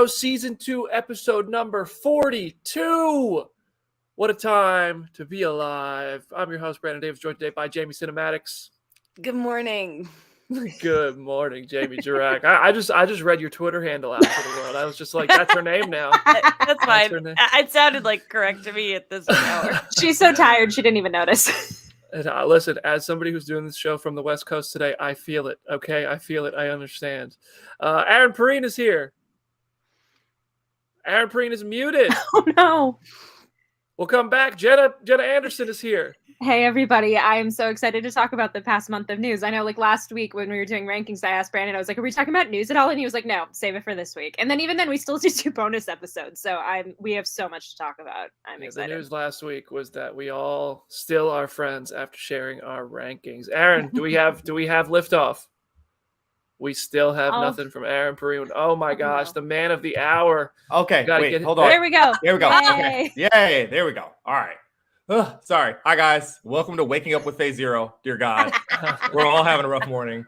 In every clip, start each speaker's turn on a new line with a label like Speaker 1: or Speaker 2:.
Speaker 1: Chaos Season 2, episode number 42. What a time to be alive. I'm your host, Brandon Davis, joined today by Jamie Cinematics.
Speaker 2: Good morning.
Speaker 1: Good morning, Jamie Jirac. I just read your Twitter handle out to the world. I was just like, that's her name now.
Speaker 2: That's fine. It sounded like correct to me at this hour.
Speaker 3: She's so tired, she didn't even notice.
Speaker 1: And, listen, as somebody who's doing this show from the West Coast today, I feel it, okay? I feel it. I understand. Aaron Perrine is here. Aaron Perrine is muted.
Speaker 3: Oh, no.
Speaker 1: We'll come back. Jenna Anderson is here.
Speaker 3: Hey, everybody. I am so excited to talk about the past month of news. I know, like, last week when we were doing rankings, I asked Brandon, I was like, are we talking about news at all? And he was like, no, save it for this week. And then even then, we still do 2 bonus episodes. So we have so much to talk about. I'm excited.
Speaker 1: The news last week was that we all still are friends after sharing our rankings. Aaron, do we have liftoff? We still have nothing from Aaron Perrine. Oh my gosh, the man of the hour.
Speaker 4: Okay, wait, hold on.
Speaker 3: There we go.
Speaker 4: There we go.
Speaker 3: Yay.
Speaker 4: Okay. Yay, there we go. All right. Sorry. Hi, guys. Welcome to Waking Up with Phase Zero. Dear God, we're all having a rough morning.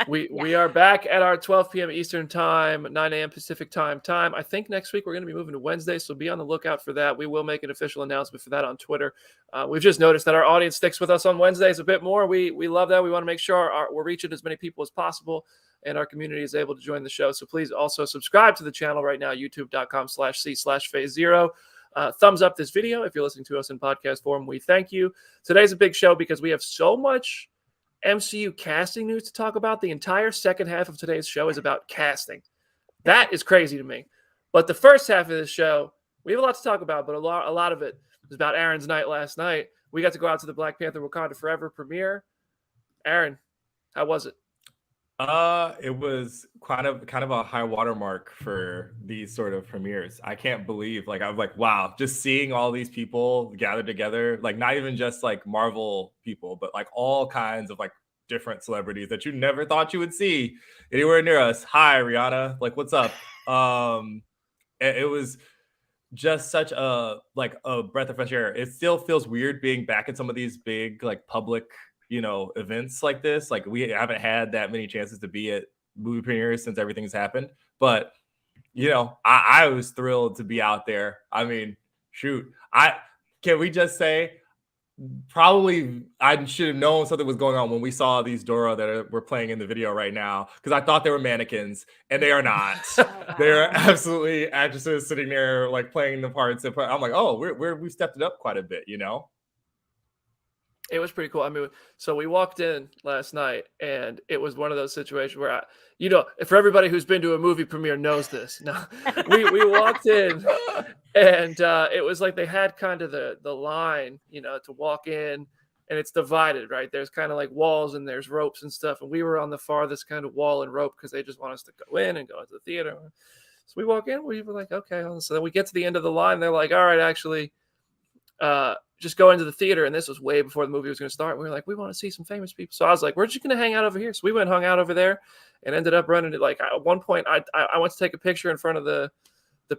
Speaker 1: We are back at our 12 p.m. Eastern time, 9 a.m. Pacific time. I think next week we're going to be moving to Wednesday, so be on the lookout for that. We will make an official announcement for that on Twitter. We've just noticed that our audience sticks with us on Wednesdays a bit more. We love that. We want to make sure we're reaching as many people as possible and our community is able to join the show. So please also subscribe to the channel right now, youtube.com/c/phase zero. Thumbs up this video if you're listening to us in podcast form. We thank you. Today's a big show because we have so much MCU casting news to talk about. The entire second half of today's show is about casting. That is crazy to me. But the first half of this show, we have a lot to talk about, but a lot of it was about Aaron's night last night. We got to go out to the Black Panther Wakanda Forever premiere. Aaron, how was it?
Speaker 4: It was kind of a high watermark for these sort of premieres. I can't believe, I'm like, wow, just seeing all these people gathered together, like not even just like Marvel people, but like all kinds of like different celebrities that you never thought you would see anywhere near us. Hi, Rihanna. Like, what's up? It was just such a breath of fresh air. It still feels weird being back at some of these big like public events like this. Like, we haven't had that many chances to be at movie premieres since everything's happened. But, I was thrilled to be out there. I mean, shoot. Can we just say, probably I should have known something was going on when we saw these Dora that we're playing in the video right now, because I thought they were mannequins, and they are not. They're absolutely actresses sitting there, like, playing the parts. I'm like, oh, we've stepped it up quite a bit,
Speaker 1: It was pretty cool. I mean, so we walked in last night, and it was one of those situations where, for everybody who's been to a movie premiere knows this. No, we walked in, and it was like they had kind of the line, to walk in, and it's divided, right? There's kind of like walls and there's ropes and stuff, and we were on the farthest kind of wall and rope because they just want us to go in and go into the theater. So we walk in, we were like, okay. So then we get to the end of the line. They're like, all right, actually, just go into the theater. And this was way before the movie was going to start. We were like, we want to see some famous people. So I was like, we're just going to hang out over here. So we went and hung out over there and ended up running it. Like, at one point, I went to take a picture in front of the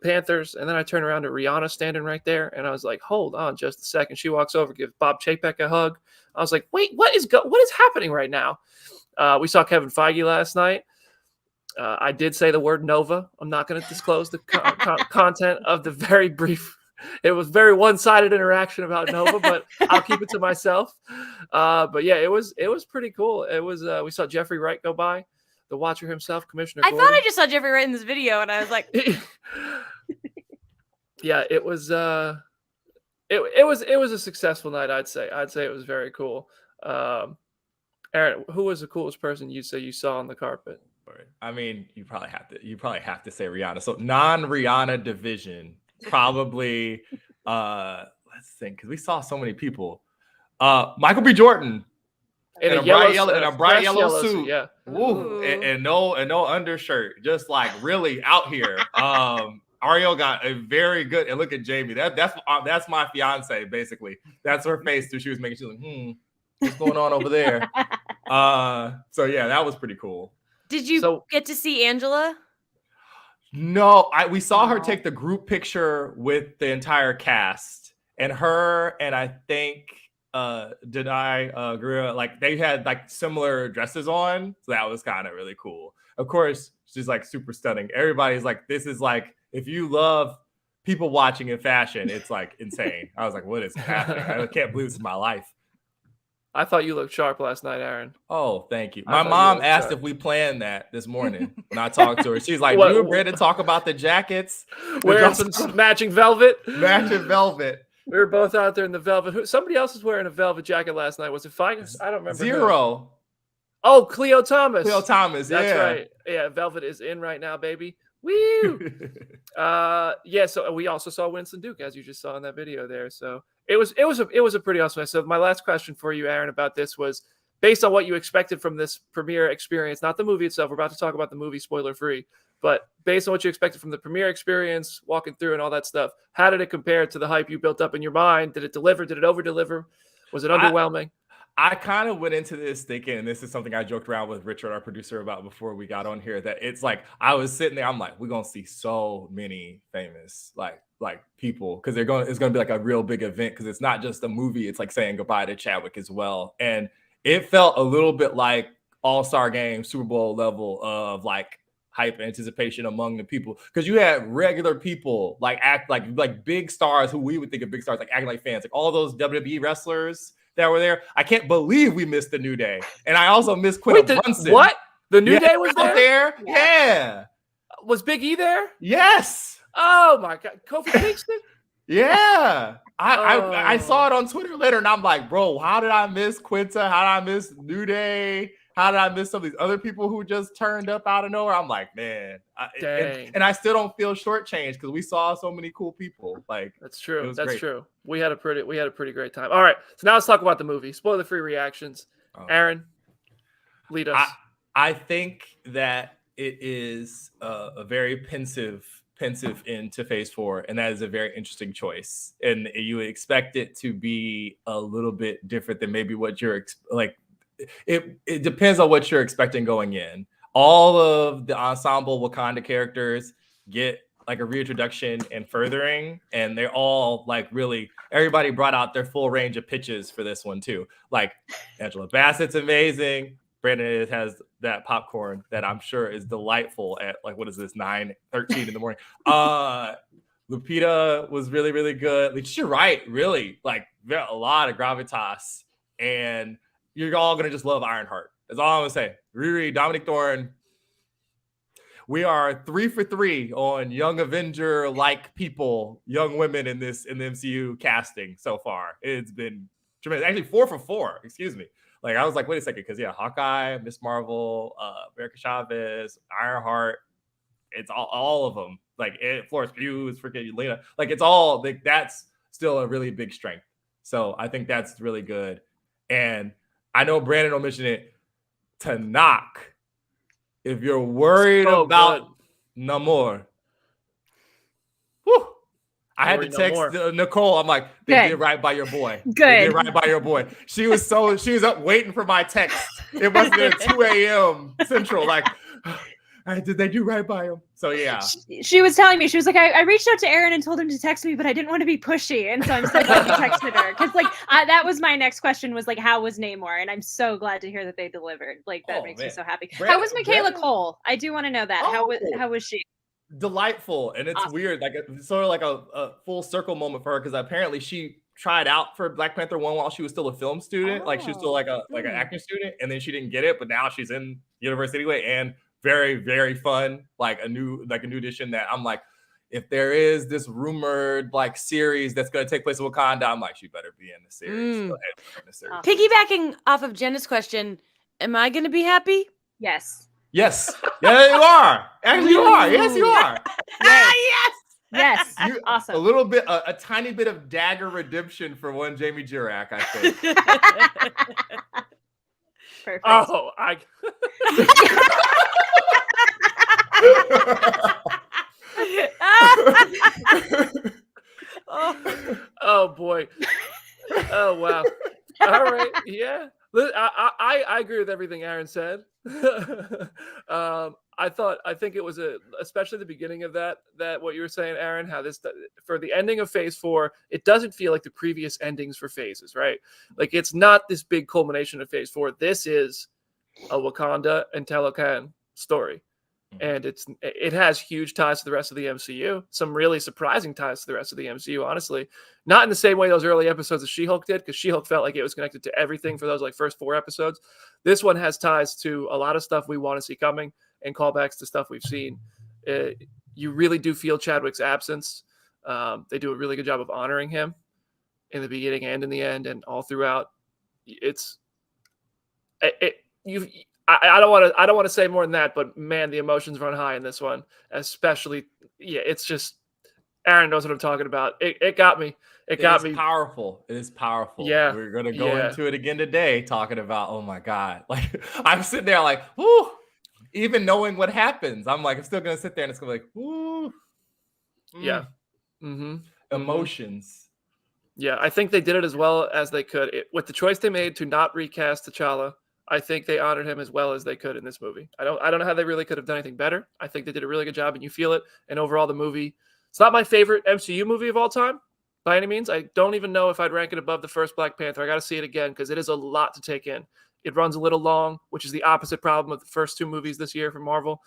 Speaker 1: Panthers. And then I turned around to Rihanna standing right there. And I was like, hold on just a second. She walks over, gives Bob Chapek a hug. I was like, wait, what is happening right now? We saw Kevin Feige last night. I did say the word Nova. I'm not going to disclose the content of the very brief. It was very one-sided interaction about Nova, but I'll keep it to myself. But yeah, it was pretty cool. It was we saw Jeffrey Wright go by, the Watcher himself, Commissioner Gordon.
Speaker 2: I thought I just saw Jeffrey Wright in this video, and I was like,
Speaker 1: yeah, it was it was a successful night. I'd say it was very cool. Aaron, who was the coolest person you'd say you saw on the carpet?
Speaker 4: I mean, you probably have to say Rihanna. So non-Rihanna division. Probably let's think, because we saw so many people. Michael B. Jordan in a bright yellow suit,
Speaker 1: yeah.
Speaker 4: Ooh, and no undershirt, just like really out here. Ariel got a very good, and look at Jamie. That's my fiance, basically. That's her face too. She was making. She was like, what's going on over there? So yeah, that was pretty cool.
Speaker 2: Did you get to see Angela?
Speaker 4: No, we saw her take the group picture with the entire cast, and her and I think Denai Guerrero, like they had like similar dresses on, so that was kind of really cool. Of course, she's like super stunning. Everybody's like, this is like if you love people watching in fashion, it's like insane. I was like, what is happening? I can't believe this is my life.
Speaker 1: I thought you looked sharp last night, Aaron.
Speaker 4: Oh, thank you. My mom asked if we planned that this morning when I talked to her. She's like, you and Brandon talk about the jackets.
Speaker 1: Wearing some matching velvet.
Speaker 4: Matching velvet.
Speaker 1: We were both out there in the velvet. Somebody else was wearing a velvet jacket last night. Was it Figus? I don't remember.
Speaker 4: Zero.
Speaker 1: Oh, Cleo Thomas.
Speaker 4: Cleo Thomas, yeah.
Speaker 1: That's right. Yeah, velvet is in right now, baby. Woo! Yeah, so we also saw Winston Duke, as you just saw in that video there. So it was a pretty awesome night. So my last question for you, Aaron, about this was based on what you expected from this premiere experience, not the movie itself. We're about to talk about the movie spoiler free, but based on what you expected from the premiere experience, walking through and all that stuff, how did it compare to the hype you built up in your mind? Did it deliver? Did it over deliver? Was it underwhelming?
Speaker 4: I kind of went into this thinking, and this is something I joked around with Richard, our producer, about before we got on here, that it's like I was sitting there, I'm like, we're gonna see so many famous like people, because it's gonna be like a real big event, because it's not just a movie, it's like saying goodbye to Chadwick as well. And it felt a little bit like All-Star Game, Super Bowl level of like hype and anticipation among the people, because you had regular people like act like big stars who we would think of big stars, like acting like fans, like all those WWE wrestlers that were there. I can't believe we missed the New Day. And I also missed Quinta Brunson.
Speaker 1: What? The New Day was there?
Speaker 4: Yeah.
Speaker 1: Was Big E there?
Speaker 4: Yes.
Speaker 1: Oh my God. Kofi Kingston?
Speaker 4: Yeah. I saw it on Twitter later, and I'm like, bro, how did I miss Quinta? How did I miss New Day? How did I miss some of these other people who just turned up out of nowhere? I'm like, man. And I still don't feel shortchanged, because we saw so many cool people. Like,
Speaker 1: that's true. That's
Speaker 4: great.
Speaker 1: true. We had a pretty great time. All right. So now let's talk about the movie. Spoiler free reactions. Aaron, lead us.
Speaker 4: I think that it is a very pensive into phase 4, and that is a very interesting choice. And you would expect it to be a little bit different than maybe what you're like. It depends on what you're expecting going in. All of the ensemble Wakanda characters get like a reintroduction and furthering, and they're all like really, everybody brought out their full range of pitches for this one too. Like Angela Bassett's amazing. Brandon has that popcorn that I'm sure is delightful at like, what is this, 9:13 in the morning. Lupita was really, really good. Like, you're right, really, like a lot of gravitas, and you're all gonna just love Ironheart. That's all I'm gonna say. Riri, Dominic Thorne. We are 3 for 3 on young Avenger-like people, young women in the MCU casting so far. It's been tremendous. Actually, 4 for 4. Excuse me. Like, I was like, wait a second, because Hawkeye, Miss Marvel, America Chavez, Ironheart. It's all of them. Like Florence Pugh is freaking Lena. Like, it's all like, that's still a really big strength. So I think that's really good. And I know Brandon will mention it, to knock. If you're worried about Namor, I had to text Nicole. I'm like, they did right by your boy.
Speaker 3: Good.
Speaker 4: They did right by your boy. She was up waiting for my text. It must have been 2 a.m. Central. Like, did they do right by him? So yeah.
Speaker 3: She was telling me, she was like, I reached out to Aaron and told him to text me, but I didn't want to be pushy, and so I'm so glad you texted her, because like that was my next question, was like, how was Namor? And I'm so glad to hear that they delivered. Like, that makes me so happy. How was Michaela Cole? I do want to know that. How was she?
Speaker 4: Delightful. And it's awesome. Weird, like it's sort of like a full circle moment for her, because apparently she tried out for Black Panther 1 while she was still a film student. Like, she was still like an acting student, and then she didn't get it, but now she's in university anyway, and very, very fun, like a new addition that I'm like, if there is this rumored like series that's going to take place in Wakanda, I'm like, she better be in the series. Go ahead, be in the series.
Speaker 2: Piggybacking off of Jenna's question, am I going to be happy?
Speaker 3: Yes.
Speaker 4: Yes. Yeah, you are. Actually, you are. Yes, you are.
Speaker 2: Yes.
Speaker 3: Yes. Awesome.
Speaker 4: A little bit, a tiny bit of dagger redemption for one Jamie Jirak, I think.
Speaker 3: Perfect.
Speaker 1: Oh, oh boy. Oh wow. All right. Yeah. I agree with everything Aaron said. I think it was especially the beginning of that what you were saying, Aaron, how this, for the ending of phase 4, it doesn't feel like the previous endings for phases, right? Like, it's not this big culmination of phase 4. This is a Wakanda and Talocan story. and it has huge ties to the rest of the MCU. Some really surprising ties to the rest of the MCU, honestly. Not in the same way those early episodes of She-Hulk did, because She-Hulk felt like it was connected to everything for those like first 4 episodes. This one has ties to a lot of stuff we want to see coming and callbacks to stuff we've seen. You really do feel Chadwick's absence. They do a really good job of honoring him in the beginning and in the end and all throughout. I don't want to say more than that, but man, the emotions run high in this one, especially. Yeah, it's just Aaron knows what I'm talking about. It got me. It got me.
Speaker 4: Powerful. It is powerful.
Speaker 1: Yeah,
Speaker 4: we're gonna go into it again today, talking about. Oh my god! Like I'm sitting there, like, whoo. Even knowing what happens, I'm still gonna sit there and it's gonna be like, whoo.
Speaker 1: Yeah. Mm-hmm.
Speaker 4: Emotions.
Speaker 1: Yeah, I think they did it as well as they could. With the choice they made to not recast T'Challa, I think they honored him as well as they could in this movie. I don't know how they really could have done anything better. I think they did a really good job, and you feel it. And overall, the movie, it's not my favorite MCU movie of all time by any means. I don't even know if I'd rank it above the first Black Panther. I got to see it again because it is a lot to take in. It runs a little long, which is the opposite problem of the first 2 movies this year from Marvel,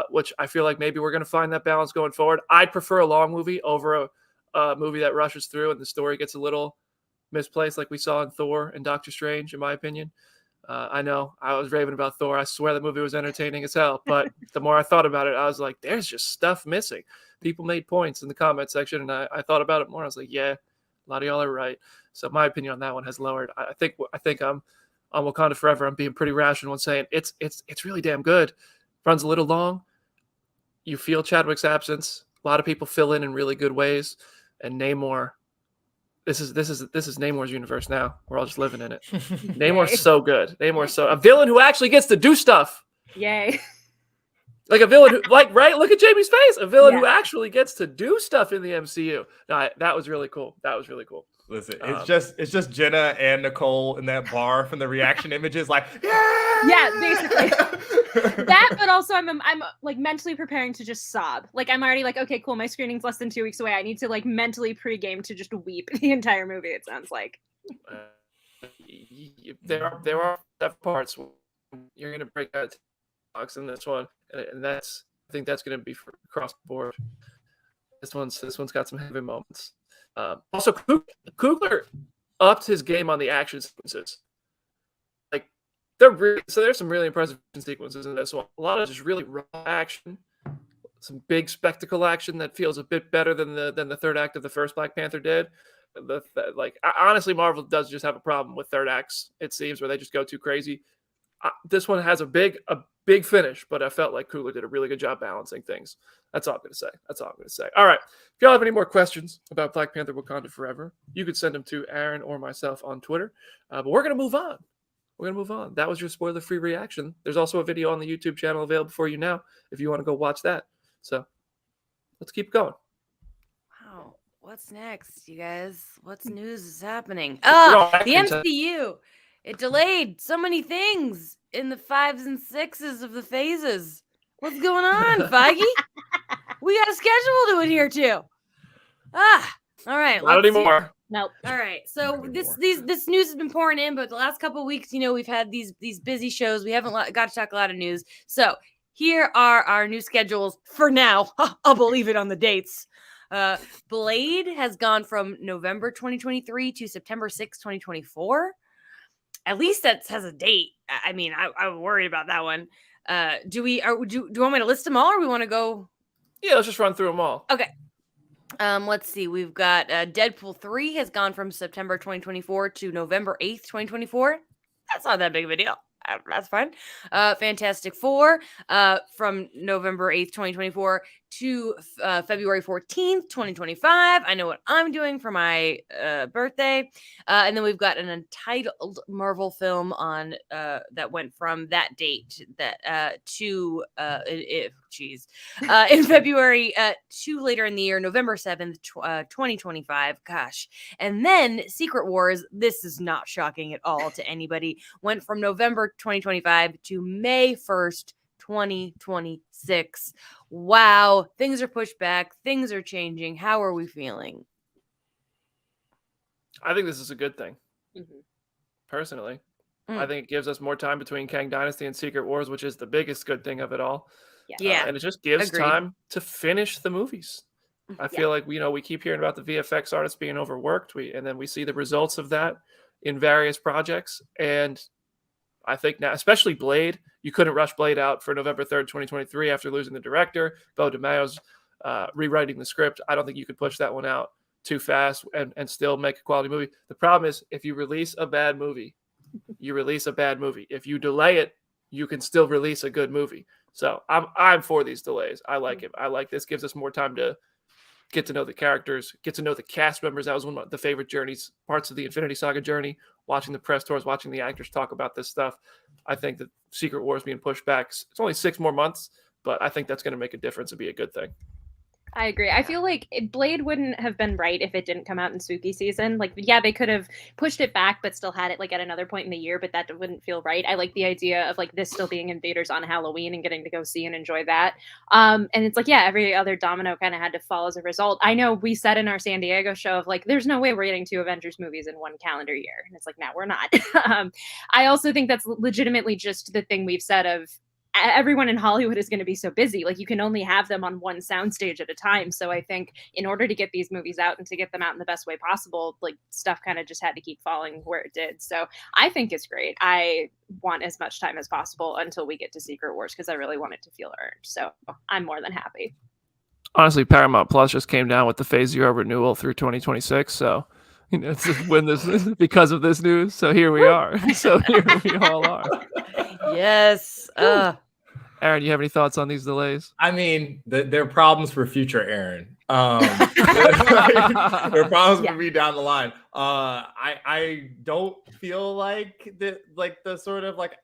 Speaker 1: which I feel like maybe we're going to find that balance going forward. I'd prefer a long movie over a movie that rushes through and the story gets a little misplaced like we saw in Thor and Doctor Strange, in my opinion. I know I was raving about Thor. I swear the movie was entertaining as hell. But the more I thought about it, I was like, there's just stuff missing. People made points in the comment section, and I thought about it more. I was like, yeah, a lot of y'all are right. So my opinion on that one has lowered. I think I'm on Wakanda Forever. I'm being pretty rational and saying it's really damn good. Runs a little long. You feel Chadwick's absence. A lot of people fill in really good ways. And Namor, this is Namor's universe now. We're all just living in it. Namor's so good. Namor's a villain who actually gets to do stuff.
Speaker 3: Yay.
Speaker 1: Like a villain who, right? Look at Jamie's face. A villain who actually gets to do stuff in the MCU. No, that was really cool.
Speaker 4: Listen, it's just Jenna and Nicole in that bar from the reaction images, like, yeah,
Speaker 3: basically. That, but also I'm like mentally preparing to just sob. Like I'm already like, okay, cool. My screening's less than 2 weeks away. I need to like mentally pregame to just weep the entire movie. It sounds like.
Speaker 1: There are parts where you're gonna break out box in this one, and I think that's gonna be for across the board. This one's got some heavy moments. Also, Coogler upped his game on the action sequences. Like there's some really impressive sequences in this one. A lot of just really raw action, some big spectacle action that feels a bit better than the third act of the first Black Panther did. Honestly, Marvel does just have a problem with third acts. It seems where they just go too crazy. This one has a big finish, but I felt like Coogler did a really good job balancing things. That's all I'm going to say. All right. If y'all have any more questions about Black Panther Wakanda Forever, you could send them to Aaron or myself on Twitter. But we're going to move on. That was your spoiler-free reaction. There's also a video on the YouTube channel available for you now if you want to go watch that. So let's keep going.
Speaker 2: Wow. What's next, you guys? What's news is happening? The MCU. It delayed so many things in the 5s and 6s of the phases. What's going on, Feige? We got a schedule to adhere to. All right.
Speaker 1: Not anymore.
Speaker 3: Nope.
Speaker 2: All right. So this news has been pouring in, but the last couple of weeks, we've had these busy shows. We haven't got to talk a lot of news. So here are our new schedules for now. I'll believe it on the dates. Blade has gone from November 2023 to September 6, 2024. At least that has a date. I mean, I'm worried about that one. Do you want me to list them all, or we want to go?
Speaker 1: Yeah, let's just run through them all.
Speaker 2: Okay. Let's see. We've got Deadpool 3 has gone from September 2024 to November 8th, 2024. That's not that big of a deal. That's fine. Fantastic Four from November 8th, 2024 to February 14th, 2025. I know what I'm doing for my birthday. And then we've got an untitled Marvel film on that went from that date to in February to later in the year, November 7th, 2025. Gosh. And then Secret Wars, this is not shocking at all to anybody, went from November 2025 to May 1st, 2026. Wow, things are pushed back. Things are changing. How are we feeling?
Speaker 1: I think this is a good thing.
Speaker 3: Mm-hmm.
Speaker 1: Personally, I think it gives us more time between Kang Dynasty and Secret Wars, which is the biggest good thing of it all.
Speaker 2: Yeah.
Speaker 1: And it just gives
Speaker 2: Agreed.
Speaker 1: time to finish the movies. I feel like we keep hearing about the VFX artists being overworked. And then we see the results of that in various projects. And I think now, especially Blade, you couldn't rush Blade out for November 3rd, 2023 after losing the director. Beau DeMayo's rewriting the script. I don't think you could push that one out too fast and still make a quality movie. The problem is if you release a bad movie, you release a bad movie. If you delay it, you can still release a good movie. So I'm for these delays. I like it. I like this. Gives us more time to get to know the characters, get to know the cast members. That was one of the favorite parts of the Infinity Saga journey, watching the press tours, watching the actors talk about this stuff. I think that Secret Wars being pushed back, it's only 6 more months, but I think that's going to make a difference and be a good thing.
Speaker 3: I agree. I feel like Blade wouldn't have been right if it didn't come out in spooky season. Like, yeah, they could have pushed it back, but still had it like at another point in the year, but that wouldn't feel right. I like the idea of like this still being in theaters on Halloween and getting to go see and enjoy that. And it's like, yeah, every other domino kind of had to fall as a result. I know we said in our San Diego show of like, there's no way we're getting 2 Avengers movies in 1 calendar year. And it's like, now we're not. I also think that's legitimately just the thing we've said of everyone in Hollywood is going to be so busy. Like you can only have them on one soundstage at a time. So I think in order to get these movies out and to get them out in the best way possible, like stuff kind of just had to keep falling where it did. So I think it's great. I want as much time as possible until we get to Secret Wars because I really want it to feel earned. So I'm more than happy.
Speaker 1: Honestly, Paramount Plus just came down with the Phase 0 renewal through 2026. So it's when this because of this news. So here we are. So here we all are.
Speaker 2: Yes.
Speaker 1: Aaron, you have any thoughts on these delays?
Speaker 4: I mean, there are problems for future Aaron. There are problems for me down the line. I don't feel like the sort of like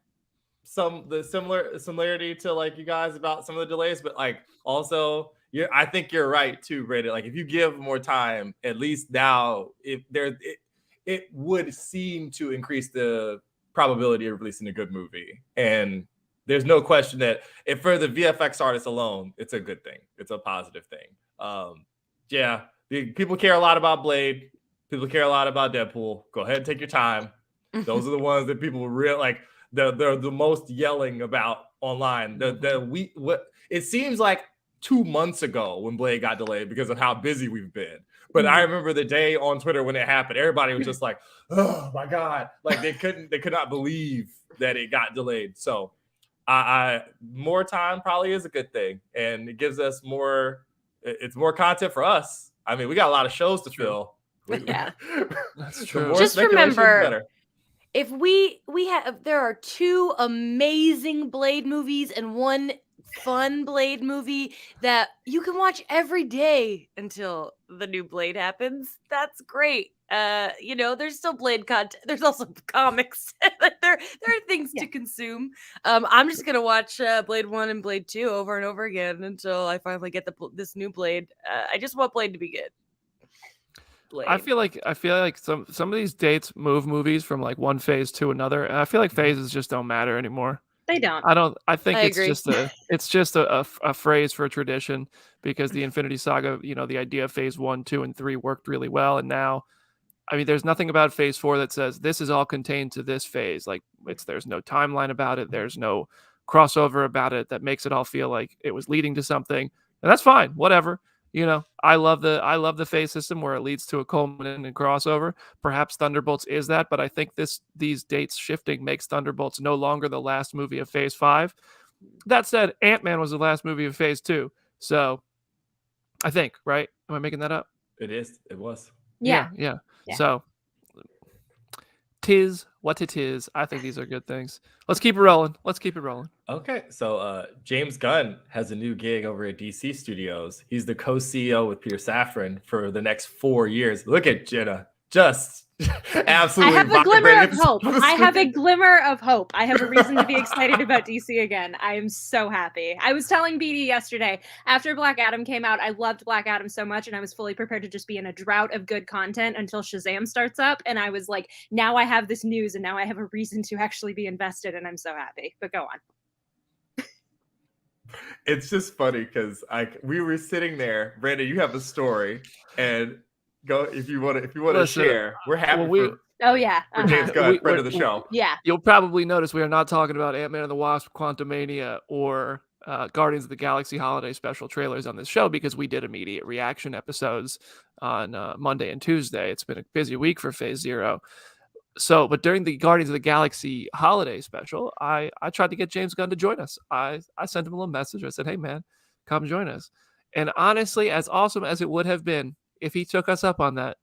Speaker 4: the similarity to like you guys about some of the delays, but like also I think you're right too, Brandon. Like if you give more time, at least now it would seem to increase the probability of releasing a good movie. And there's no question that if for the VFX artists alone, it's a good thing. It's a positive thing. People care a lot about Blade. People care a lot about Deadpool. Go ahead and take your time. Those are the ones that people really like. They're the most yelling about online. It seems like 2 months ago when Blade got delayed because of how busy we've been. But I remember the day on Twitter when it happened, everybody was just like, "Oh my God!" Like they could not believe that it got delayed. So, more time probably is a good thing, and it gives us more. It's more content for us. I mean, we got a lot of shows to fill.
Speaker 2: Yeah,
Speaker 1: that's true.
Speaker 2: Just remember, if there are 2 amazing Blade movies and 1 fun Blade movie that you can watch every day until the new Blade happens. That's great. There's still Blade content. There's also comics. there are things to consume. I'm just gonna watch Blade 1 and Blade 2 over and over again until I finally get this new Blade. I just want Blade to be good. Blade.
Speaker 1: I feel like some of these dates move movies from like one phase to another, and I feel like phases just don't matter anymore.
Speaker 3: They don't.
Speaker 1: I think it's
Speaker 2: agree.
Speaker 1: just a phrase for tradition because the Infinity Saga, the idea of phase 1, 2, and 3 worked really well. And now, I mean, there's nothing about phase 4 that says this is all contained to this phase. Like there's no timeline about it. There's no crossover about it that makes it all feel like it was leading to something. And that's fine. Whatever. I love the phase system where it leads to a culminant and crossover. Perhaps Thunderbolts is that, but I think these dates shifting makes Thunderbolts no longer the last movie of phase 5. That said, Ant-Man was the last movie of phase 2. So I think, right? Am I making that up?
Speaker 4: It is. It was.
Speaker 3: Yeah.
Speaker 1: So tis what it is. I think these are good things. Let's keep it rolling.
Speaker 4: Okay, so James Gunn has a new gig over at DC Studios. He's the co-CEO with Peter Safran for the next 4 years. Look at Jenna, just absolutely.
Speaker 3: I have a glimmer of hope. I have a glimmer of hope. I have a reason to be excited about DC again. I am so happy. I was telling BD yesterday, after Black Adam came out, I loved Black Adam so much, and I was fully prepared to just be in a drought of good content until Shazam starts up. And I was like, now I have this news, and now I have a reason to actually be invested, and I'm so happy. But go on.
Speaker 4: It's just funny because we were sitting there. Brandon, you have a story, and go if you want to share. We're happy for James Gunn, friend of the show.
Speaker 3: Yeah,
Speaker 1: you'll probably notice we are not talking about Ant-Man and the Wasp, Quantumania, or Guardians of the Galaxy holiday special trailers on this show because we did immediate reaction episodes on Monday and Tuesday. It's been a busy week for Phase Zero. So, but during the Guardians of the Galaxy holiday special, I tried to get James Gunn to join us. I sent him a little message. I said, "Hey man, come join us." And honestly, as awesome as it would have been if he took us up on that,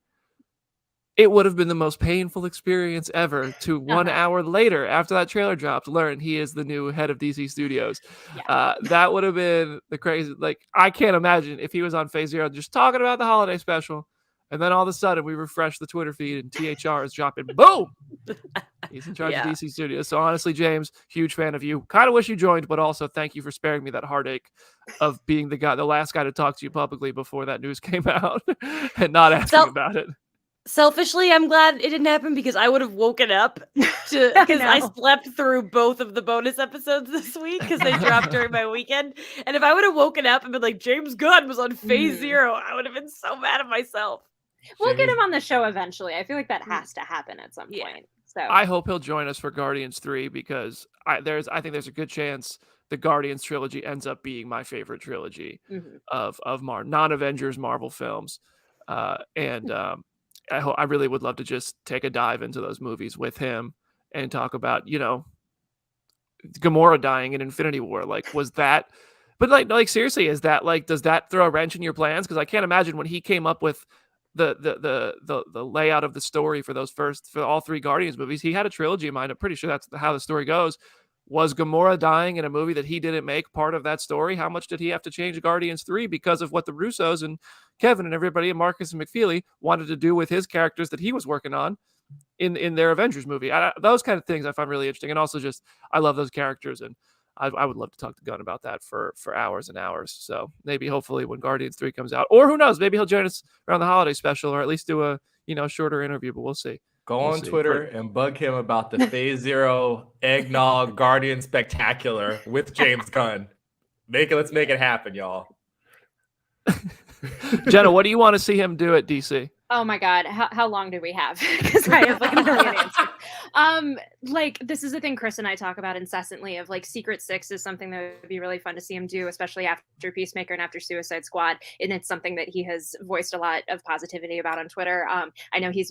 Speaker 1: it would have been the most painful experience ever to 1 hour later after that trailer dropped learn he is the new head of DC Studios. That would have been the crazy. Like, I can't imagine if he was on Phase Zero just talking about the holiday special, and then all of a sudden we refresh the Twitter feed and THR is dropping, boom, he's in charge of DC Studios. So honestly, James, huge fan of you. Kind of wish you joined, but also thank you for sparing me that heartache of being the last guy to talk to you publicly before that news came out and not asking about it.
Speaker 2: Selfishly, I'm glad it didn't happen because I would have woken up because I slept through both of the bonus episodes this week because they dropped during my weekend. And if I would have woken up and been like, James Gunn was on Phase Zero, I would have been so mad at myself.
Speaker 3: We'll get him on the show eventually. I feel like that has to happen at some point. So
Speaker 1: I hope he'll join us for Guardians 3 because I think there's a good chance the Guardians trilogy ends up being my favorite trilogy of non-Avengers Marvel films. I really would love to just take a dive into those movies with him and talk about, Gamora dying in Infinity War. Like, was that, but like seriously, is that like, does that throw a wrench in your plans? Because I can't imagine when he came up with the layout of the story for all three Guardians movies, he had a trilogy in mind. I'm pretty sure that's how the story goes. Was Gamora dying in a movie that he didn't make part of that story? How much did he have to change Guardians 3 because of what the Russos and Kevin and everybody and Marcus and McFeely wanted to do with his characters that he was working on in their Avengers movie? Those kind of things I find really interesting. And also just, I love those characters. And I would love to talk to Gunn about that for hours and hours. So maybe hopefully when Guardians 3 comes out, or who knows, maybe he'll join us around the holiday special or at least do a, shorter interview, but we'll see.
Speaker 4: Go on Twitter and bug him about the Phase Zero Eggnog Guardian Spectacular with James Gunn. Let's make it happen, y'all.
Speaker 1: Jenna, what do you want to see him do at DC?
Speaker 3: Oh my God, how long do we have? Because I have like a million answers. Like, this is a thing Chris and I talk about incessantly of like Secret Six is something that would be really fun to see him do, especially after Peacemaker and after Suicide Squad. And it's something that he has voiced a lot of positivity about on Twitter. I know he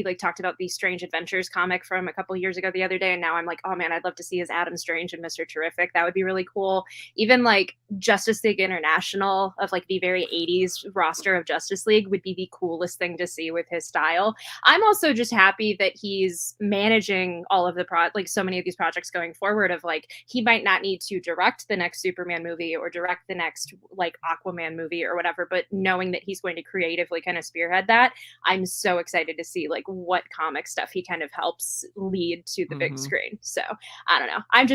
Speaker 3: like talked about the Strange Adventures comic from a couple years ago the other day. And now I'm like, oh man, I'd love to see his Adam Strange and Mr. Terrific. That would be really cool. Even like Justice League International of like the very 80s roster of Justice League would be the coolest thing to see with his style. I'm also just happy that he's managing all of the so many of these projects going forward of like, he might not need to direct the next Superman movie or direct the next like Aquaman movie or whatever, but knowing that he's going to creatively kind of spearhead that, I'm so excited to see like what comic stuff he kind of helps lead to the big screen. So I don't know. I'm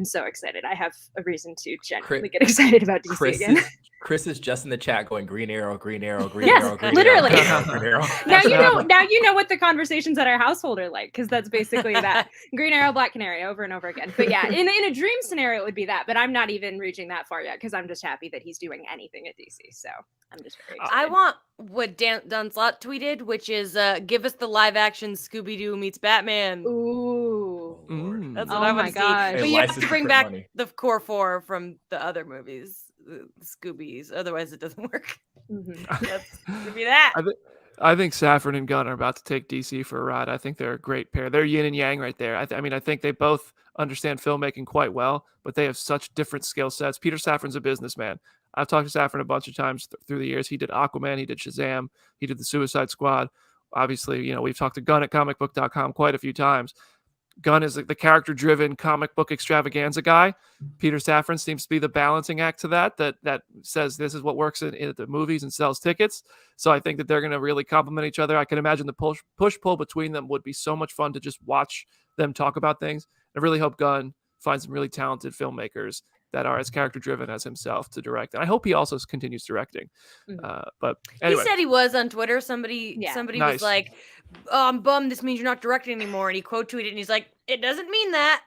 Speaker 3: so excited. I have a reason to genuinely get excited about DC again.
Speaker 4: Chris is just in the chat going Green Arrow, Green Arrow, Green
Speaker 3: yes,
Speaker 4: Arrow, Green
Speaker 3: literally.
Speaker 4: Arrow, Green Arrow.
Speaker 3: Now you know what the conversations at our household are like, because that's basically that. Green Arrow, Black Canary over and over again. But yeah, in a dream scenario it would be that, but I'm not even reaching that far yet because I'm just happy that he's doing anything at DC. So I'm just very excited.
Speaker 2: I want what Dunslot tweeted, which is give us the live action Scooby-Doo meets Batman.
Speaker 3: Ooh.
Speaker 2: That's what I want to see. But you have to bring back the core four from the other movies. The Scoobies, otherwise it doesn't work. That's gonna be that.
Speaker 1: I think Safran and Gunn are about to take DC for a ride. I think they're a great pair. They're yin and yang right there. I think they both understand filmmaking quite well, but they have such different skill sets. Peter Safran's a businessman. I've talked to Safran a bunch of times through the years. He did Aquaman, he did Shazam, he did the Suicide Squad. Obviously, we've talked to Gunn at comicbook.com quite a few times. Gunn is like the character-driven comic book extravaganza guy. Peter Safran seems to be the balancing act to that says this is what works in the movies and sells tickets. So I think that they're going to really complement each other. I can imagine the push-pull between them would be so much fun to just watch them talk about things. I really hope Gunn finds some really talented filmmakers that are as character-driven as himself to direct. And I hope he also continues directing. But anyway.
Speaker 2: He said he was on Twitter. Somebody was like, oh, I'm bummed. This means you're not directing anymore. And he quote tweeted and he's like, it doesn't mean that.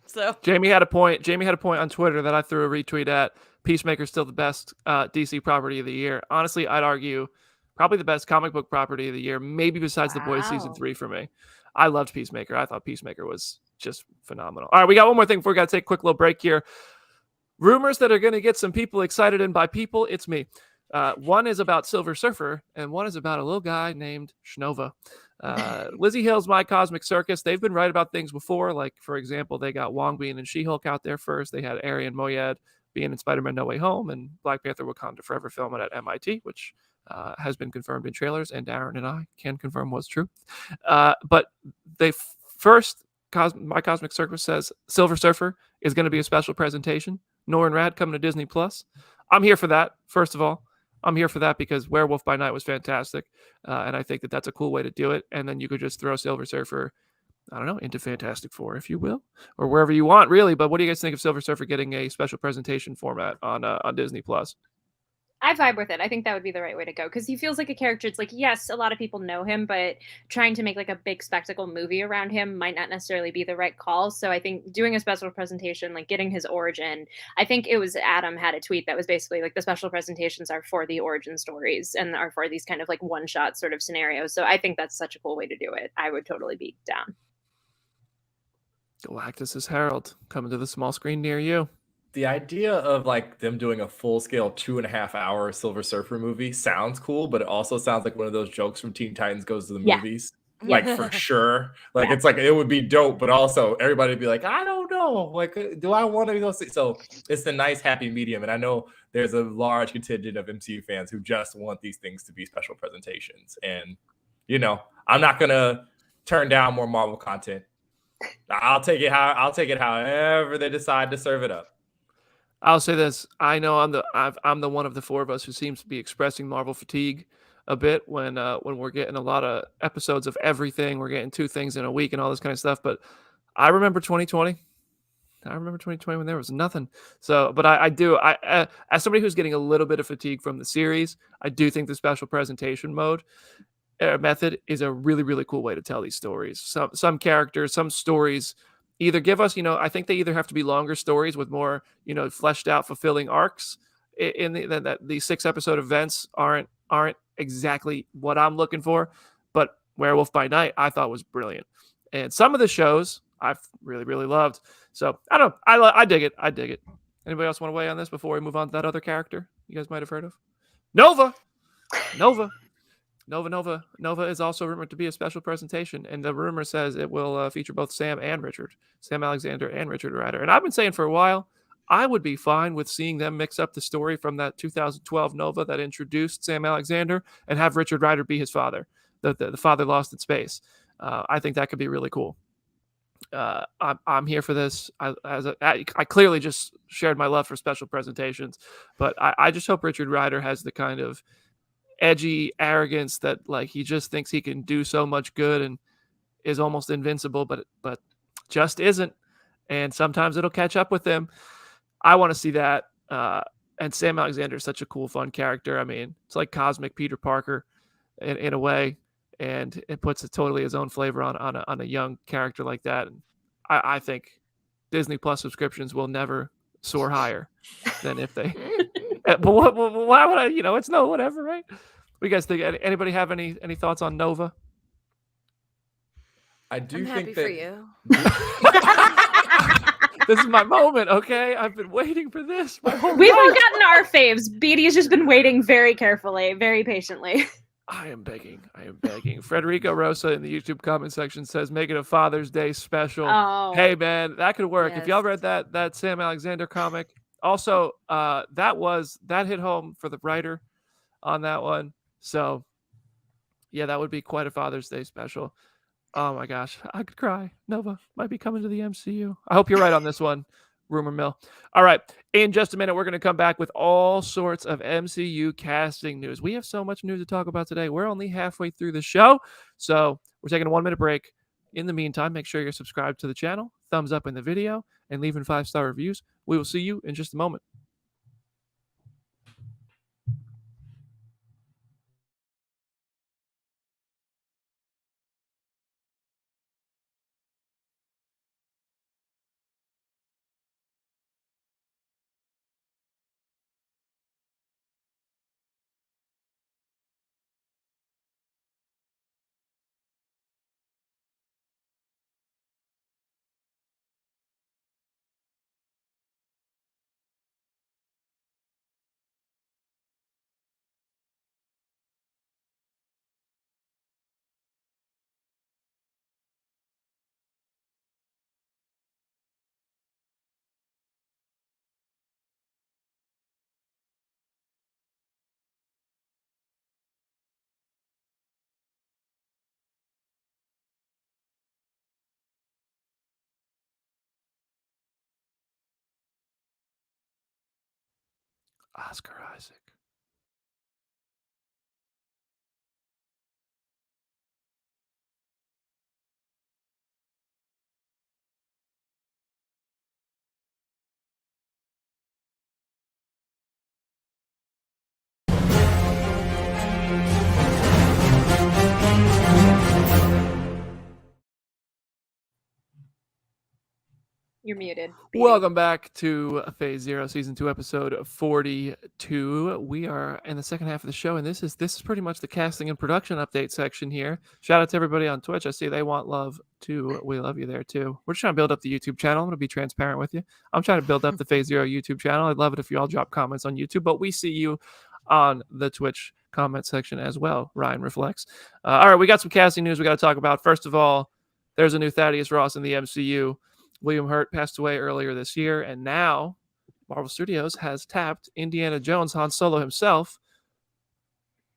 Speaker 2: So
Speaker 1: Jamie had a point. Jamie had a point on Twitter that I threw a retweet at. Peacemaker's still the best DC property of the year. Honestly, I'd argue probably the best comic book property of the year, maybe besides The Boys Season 3 for me. I loved Peacemaker. I thought Peacemaker was just phenomenal. All right, we got one more thing before we got to take a quick little break here. Rumors that are going to get some people excited, and by people, it's me. One is about Silver Surfer, and one is about a little guy named Shnova. Lizzie Hill's My Cosmic Circus. They've been right about things before. Like, for example, they got Wong being in She-Hulk out there first. They had Arian Moayed being in Spider-Man No Way Home, and Black Panther Wakanda Forever filming at MIT, which has been confirmed in trailers, and Darren and I can confirm was true. But they first, My Cosmic Circus says Silver Surfer is going to be a special presentation. Nor and Rad coming to Disney Plus. I'm here for that. First of all, I'm here for that because Werewolf by Night was fantastic, and I think that that's a cool way to do it. And then you could just throw Silver Surfer, I don't know, into Fantastic Four, if you will, or wherever you want, really. But what do you guys think of Silver Surfer getting a special presentation format on Disney Plus?
Speaker 3: I vibe with it. I think that would be the right way to go because he feels like a character. It's like, yes, a lot of people know him, but trying to make like a big spectacle movie around him might not necessarily be the right call. So I think doing a special presentation, like getting his origin, I think it was Adam had a tweet that was basically like the special presentations are for the origin stories and are for these kind of like one shot sort of scenarios. So I think that's such a cool way to do it. I would totally be down.
Speaker 1: Galactus' Herald coming to the small screen near you.
Speaker 4: The idea of like them doing a full scale 2.5 hour Silver Surfer movie sounds cool, but it also sounds like one of those jokes from Teen Titans Goes to the Movies. Like for sure. Like it's like it would be dope, but also everybody would be like, I don't know. Like, do I want to go see? So it's a nice happy medium. And I know there's a large contingent of MCU fans who just want these things to be special presentations. And you know, I'm not gonna turn down more Marvel content. I'll take it however they decide to serve it up.
Speaker 1: I'll say this: I know I'm the one of the four of us who seems to be expressing Marvel fatigue a bit when we're getting a lot of episodes of everything. We're getting 2 things in a week and all this kind of stuff. But I remember 2020. I remember 2020 when there was nothing. So, but I do. As somebody who's getting a little bit of fatigue from the series, I do think the special presentation method is a really, really cool way to tell these stories. Some characters, some stories either give us, I think they either have to be longer stories with more, fleshed out, fulfilling arcs. In the 6-episode events aren't exactly what I'm looking for, but Werewolf by Night I thought was brilliant, and some of the shows I've really, really loved. So I don't know, I dig it. Anybody else want to weigh on this before we move on to that other character you guys might have heard of? Nova is also rumored to be a special presentation, and the rumor says it will feature both Sam Alexander and Richard Rider. And I've been saying for a while, I would be fine with seeing them mix up the story from that 2012 Nova that introduced Sam Alexander and have Richard Rider be his father, the father lost in space. I think that could be really cool. I'm here for this. I clearly just shared my love for special presentations, but I just hope Richard Rider has the kind of edgy arrogance that like he just thinks he can do so much good and is almost invincible, but just isn't. And sometimes it'll catch up with him. I want to see that. And Sam Alexander is such a cool, fun character. I mean, it's like cosmic Peter Parker in a way, and it puts it totally his own flavor on a young character like that. And I think Disney Plus subscriptions will never soar higher than if they. But why would I? It's no whatever, right? What do you guys think? Anybody have any thoughts on Nova?
Speaker 4: I do
Speaker 2: I'm
Speaker 4: think
Speaker 2: happy for you.
Speaker 1: This is my moment, okay? I've been waiting for this my whole
Speaker 3: We've all
Speaker 1: life.
Speaker 3: gotten our faves. Beatty's just been waiting very carefully, very patiently.
Speaker 1: I am begging. Frederico Rosa in the YouTube comment section says, make it a Father's Day special.
Speaker 3: Oh.
Speaker 1: Hey, man, that could work.
Speaker 2: Yes.
Speaker 1: If y'all read that Sam Alexander comic, also, that hit home for the writer on that one. So, yeah, that would be quite a Father's Day special. Oh, my gosh. I could cry. Nova might be coming to the MCU. I hope you're right on this one, Rumor Mill. All right. In just a minute, we're going to come back with all sorts of MCU casting news. We have so much news to talk about today. We're only halfway through the show. So we're taking a 1-minute break. In the meantime, make sure you're subscribed to the channel, thumbs up in the video, and leaving 5-star reviews. We will see you in just a moment. Oscar Isaac.
Speaker 3: You're muted.
Speaker 1: Welcome back to Phase Zero, Season 2, Episode 42. We are in the second half of the show, and this is pretty much the casting and production update section here. Shout out to everybody on Twitch. I see they want love too. We love you there too. We're just trying to build up the YouTube channel. I'm going to be transparent with you. I'm trying to build up the Phase Zero YouTube channel. I'd love it if you all drop comments on YouTube, but we see you on the Twitch comment section as well. Ryan reflects. All right, we got some casting news we got to talk about. First of all, there's a new Thaddeus Ross in the MCU. William Hurt passed away earlier this year, and now Marvel Studios has tapped Indiana Jones Han Solo himself,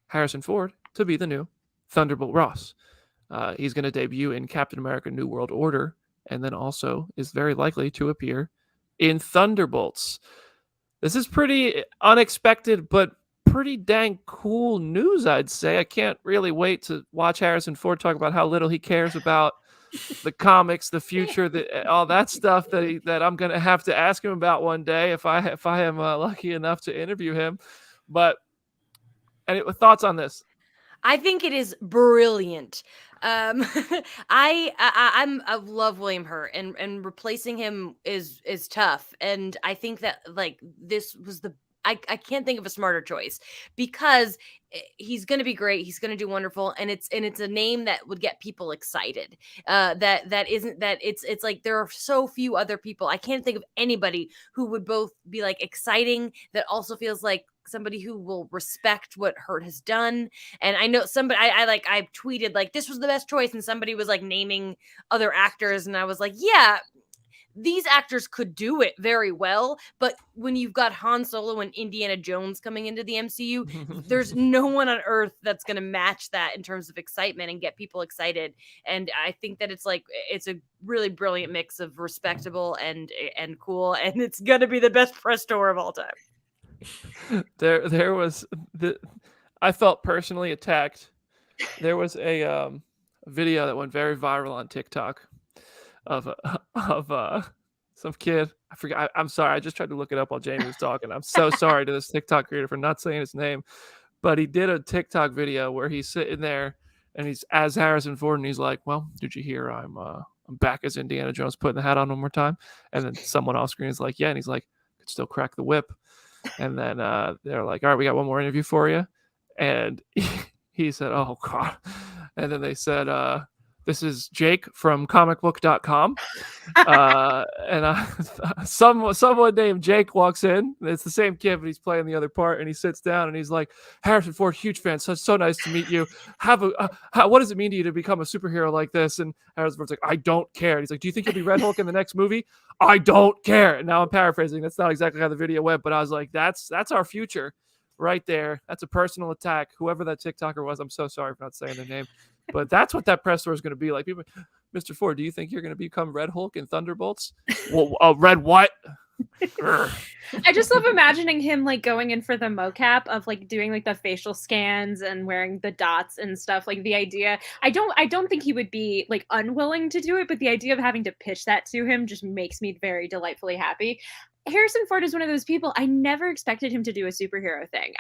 Speaker 1: Harrison Ford, to be the new Thunderbolt Ross. He's going to debut in Captain America New World Order, and then also is very likely to appear in Thunderbolts. This is pretty unexpected, but pretty dang cool news, I'd say. I can't really wait to watch Harrison Ford talk about how little he cares about the comics, the future, all that stuff that I'm gonna have to ask him about one day if I am lucky enough to interview him. But thoughts on this?
Speaker 2: I think it is brilliant. I love William Hurt, and replacing him is tough. And I think that like this was I can't think of a smarter choice, because he's going to be great. He's going to do wonderful. And it's a name that would get people excited. It's like there are so few other people. I can't think of anybody who would both be like exciting that also feels like somebody who will respect what Hurt has done. And I know somebody, I tweeted like, this was the best choice. And somebody was like naming other actors. And I was like, yeah, these actors could do it very well, but when you've got Han Solo and Indiana Jones coming into the MCU, there's no one on earth that's going to match that in terms of excitement and get people excited. And I think that it's a really brilliant mix of respectable and cool, and it's going to be the best press tour of all time.
Speaker 1: There was I felt personally attacked. There was a video that went very viral on TikTok of some kid. I forgot. I'm sorry. I just tried to look it up while Jamie was talking. I'm so sorry to this TikTok creator for not saying his name, but he did a TikTok video where he's sitting there and he's as Harrison Ford, and he's like, "Well, did you hear I'm back as Indiana Jones, putting the hat on one more time?" And then someone off screen is like, "Yeah," and he's like, "Could still crack the whip." And then they're like, "All right, we got one more interview for you," and he said, "Oh God," and then they said, "This is Jake from comicbook.com." Someone named Jake walks in. It's the same kid, but he's playing the other part. And he sits down and he's like, "Harrison Ford, huge fan. So nice to meet you. What does it mean to you to become a superhero like this?" And Harrison Ford's like, "I don't care." And he's like, "Do you think you'll be Red Hulk in the next movie?" "I don't care." And now I'm paraphrasing. That's not exactly how the video went, but I was like, that's our future right there. That's a personal attack. Whoever that TikToker was, I'm so sorry for not saying their name. But that's what that press tour is going to be like. People, "Mr. Ford, do you think you're going to become Red Hulk in Thunderbolts?" "Well, Red what?"
Speaker 3: I just love imagining him like going in for the mocap of like doing like the facial scans and wearing the dots and stuff. Like the idea, I don't think he would be like unwilling to do it, but the idea of having to pitch that to him just makes me very delightfully happy. Harrison Ford is one of those people. I never expected him to do a superhero thing.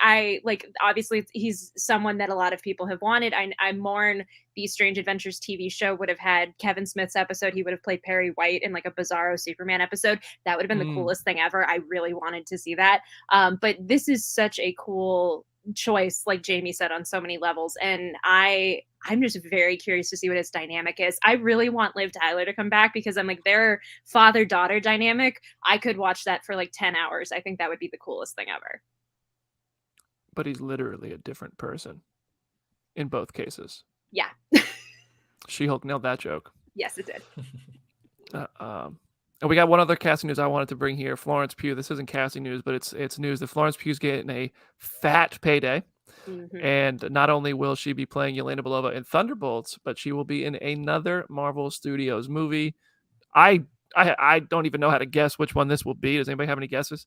Speaker 3: Obviously he's someone that a lot of people have wanted. I mourn the Strange Adventures TV show would have had Kevin Smith's episode. He would have played Perry White in like a Bizarro Superman episode. That would have been the coolest thing ever. I really wanted to see that. But this is such a cool choice, like Jamie said, on so many levels. And I'm just very curious to see what his dynamic is. I really want Liv Tyler to come back because I'm like, their father-daughter dynamic, I could watch that for like 10 hours. I think that would be the coolest thing ever.
Speaker 1: But he's literally a different person in both cases.
Speaker 3: Yeah.
Speaker 1: She-Hulk nailed that joke.
Speaker 3: Yes, it did.
Speaker 1: And we got one other casting news I wanted to bring here. Florence Pugh. This isn't casting news, but it's news that Florence Pugh's getting a fat payday. Mm-hmm. And not only will she be playing Yelena Belova in Thunderbolts, but she will be in another Marvel Studios movie. I don't even know how to guess which one this will be. Does anybody have any guesses?